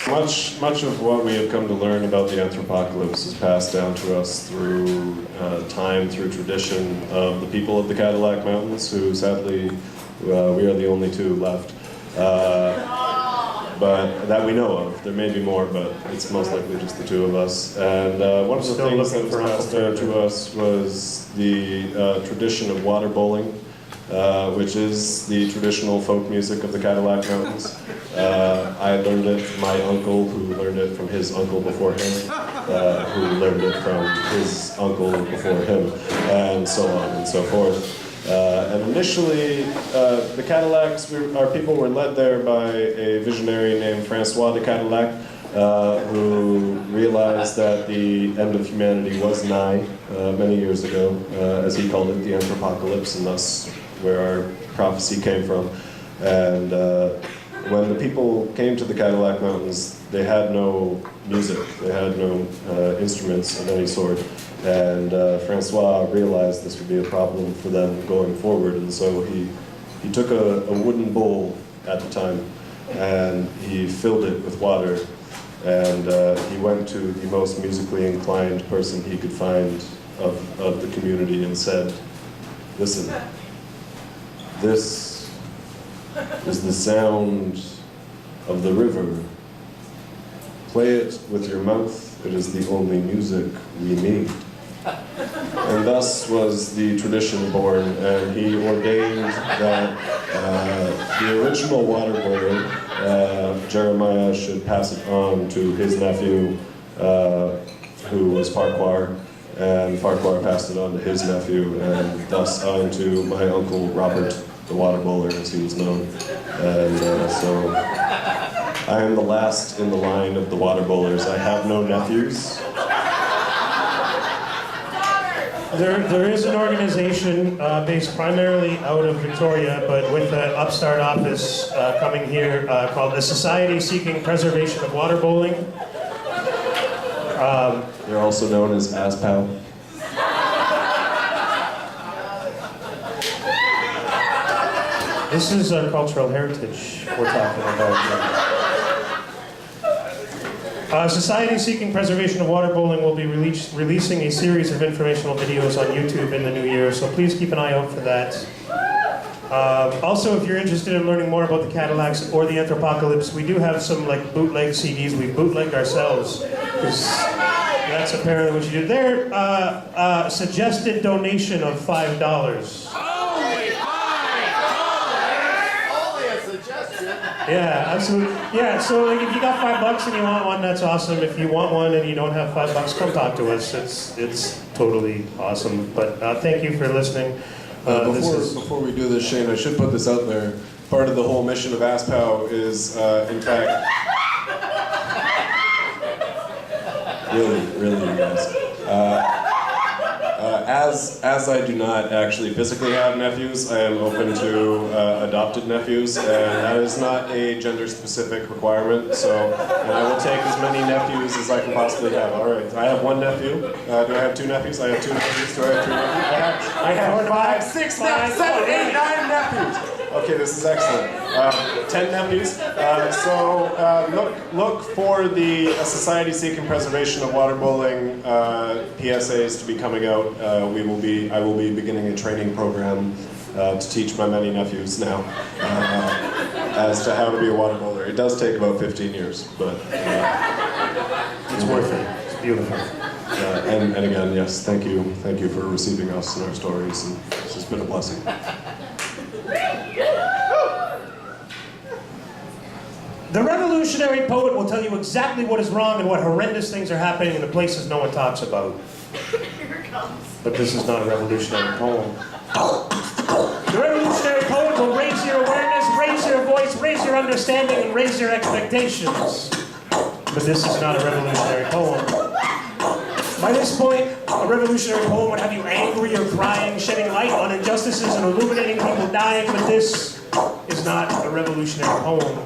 Much of what we have come to learn about the Anthropocalypse is passed down to us through time, through tradition of the people of the Cadillac Mountains, who sadly we are the only two left. But that we know of. There may be more, but it's most likely just the two of us. And one of the things that was passed down to us was the tradition of water bowling, which is the traditional folk music of the Cadillac Mountains. I learned it from my uncle, who learned it from his uncle before him, who learned it from his uncle before him, and so on and so forth. And initially, the Cadillacs, our people were led there by a visionary named Francois de Cadillac, who realized that the end of humanity was nigh many years ago, as he called it, the Anthropocalypse, and thus where our prophecy came from. And when the people came to the Cadillac Mountains, they had no music, they had no instruments of any sort. And Francois realized this would be a problem for them going forward, and so he took a wooden bowl at the time, and he filled it with water, and he went to the most musically inclined person he could find of the community and said, "Listen, this is the sound of the river. Play it with your mouth, it is the only music we need." And thus was the tradition born, and he ordained that the original water bowler, Jeremiah, should pass it on to his nephew, who was Farquhar, and Farquhar passed it on to his nephew, and thus on to my uncle Robert, the water bowler, as he was known. And so I am the last in the line of the water bowlers. I have no nephews. There is an organization based primarily out of Victoria, but with an upstart office coming here called the Society Seeking Preservation of Water Bowling. They're also known as ASPOW. This is our cultural heritage we're talking about here. Society Seeking Preservation of Water Bowling will be releasing a series of informational videos on YouTube in the new year, so please keep an eye out for that. Also, if you're interested in learning more about the Cadillacs or the Anthropocalypse, we do have some like bootleg CDs we bootlegged ourselves, because that's apparently what you do. There, suggested donation of $5. Yeah, absolutely. Yeah, so like, if you got $5 and you want one, that's awesome. If you want one and you don't have $5, come talk to us. It's totally awesome. But thank you for listening. Before we do this, Shayne, I should put this out there. Part of the whole mission of ASPOW is, in fact, really, you guys. As I do not actually physically have nephews, I am open to adopted nephews, and that is not a gender-specific requirement, so and I will take as many nephews as I can possibly have. All right, I have one nephew. Do I have two nephews? I have two nephews. Do I have three nephews? I have 5, 6, 7, 8, 9 nephews. Okay, this is excellent. 10 nephews. Look for the Society Seeking Preservation of Water Bowling PSAs to be coming out. I will be beginning a training program to teach my many nephews now as to how to be a water bowler. It does take about 15 years, but it's worth it. It's beautiful. And again, yes, thank you for receiving us and our stories. And this has been a blessing. The revolutionary poet will tell you exactly what is wrong and what horrendous things are happening in the places no one talks about. Here it comes. But this is not a revolutionary poem. The revolutionary poet will raise your awareness, raise your voice, raise your understanding, and raise your expectations. But this is not a revolutionary poem. By this point, a revolutionary poem would have you angry or crying, shedding light on injustices and illuminating people dying, but this is not a revolutionary poem.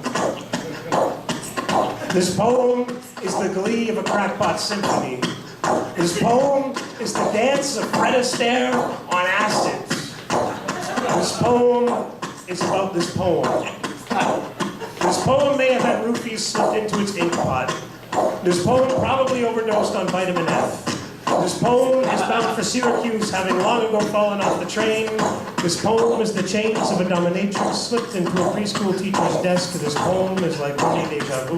This poem is the glee of a crackpot symphony. This poem is the dance of Fred Astaire on acid. This poem is about this poem. This poem may have had roofies slipped into its ink pot. This poem probably overdosed on vitamin F. This poem is bound for Syracuse, having long ago fallen off the train. This poem is the chains of a dominatrix slipped into a preschool teacher's desk. This poem is like running deja vu.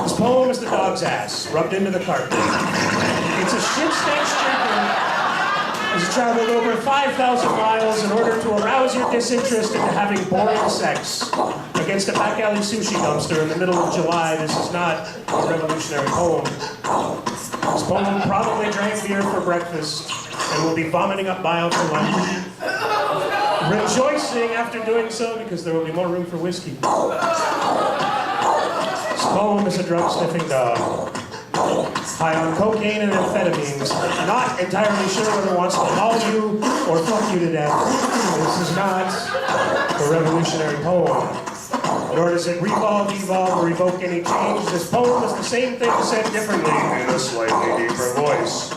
This poem is the dog's ass, rubbed into the carpet. It's a shit-stained drinker has traveled over 5,000 miles in order to arouse your disinterest into having boring sex against a back alley sushi dumpster in the middle of July. This is not a revolutionary poem. This poem probably drank beer for breakfast and will be vomiting up bile for lunch, rejoicing after doing so because there will be more room for whiskey. This poem is a drug-sniffing dog, high on cocaine and amphetamines, not entirely sure whether it wants to maul you or fuck you to death. This is not a revolutionary poem, nor does it revolve, evolve, or evoke any change. This poem is the same thing said differently in a slightly deeper voice.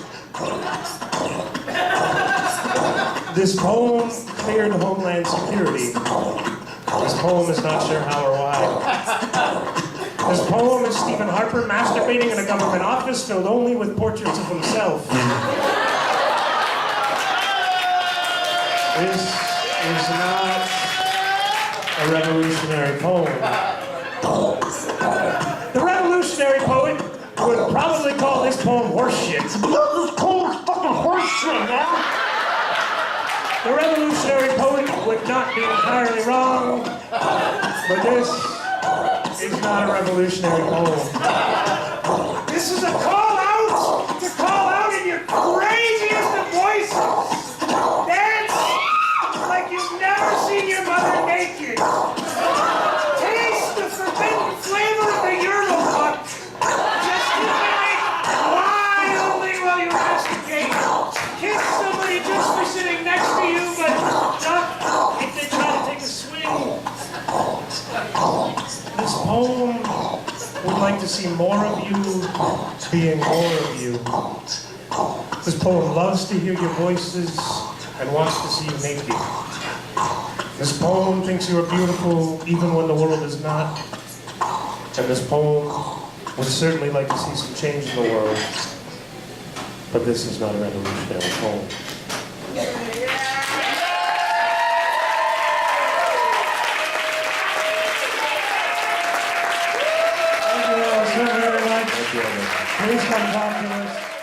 This poem cleared Homeland Security. This poem is not sure how or why. This poem is Stephen Harper masturbating in a government office filled only with portraits of himself. This is not a revolutionary poem. The revolutionary poet would probably call this poem horseshit. This poem is fucking horseshit, man! The revolutionary poet would not be entirely wrong, but this is not a revolutionary poem. This is a call out! To call out in your craziest of voices! Dance like you've never seen your mother naked! Taste the forbidden flavor of the Euro Cup! Gesticulate wildly while you masticate! Kiss somebody just for sitting next to you, but not if they try to take a swing. This poem would like to see more of you being more of you. This poem loves to hear your voices and wants to see you naked. This poem thinks you are beautiful even when the world is not. And this poem would certainly like to see some change in the world. But this is not a revolutionary poem. Thank you very much. Please come talk to us.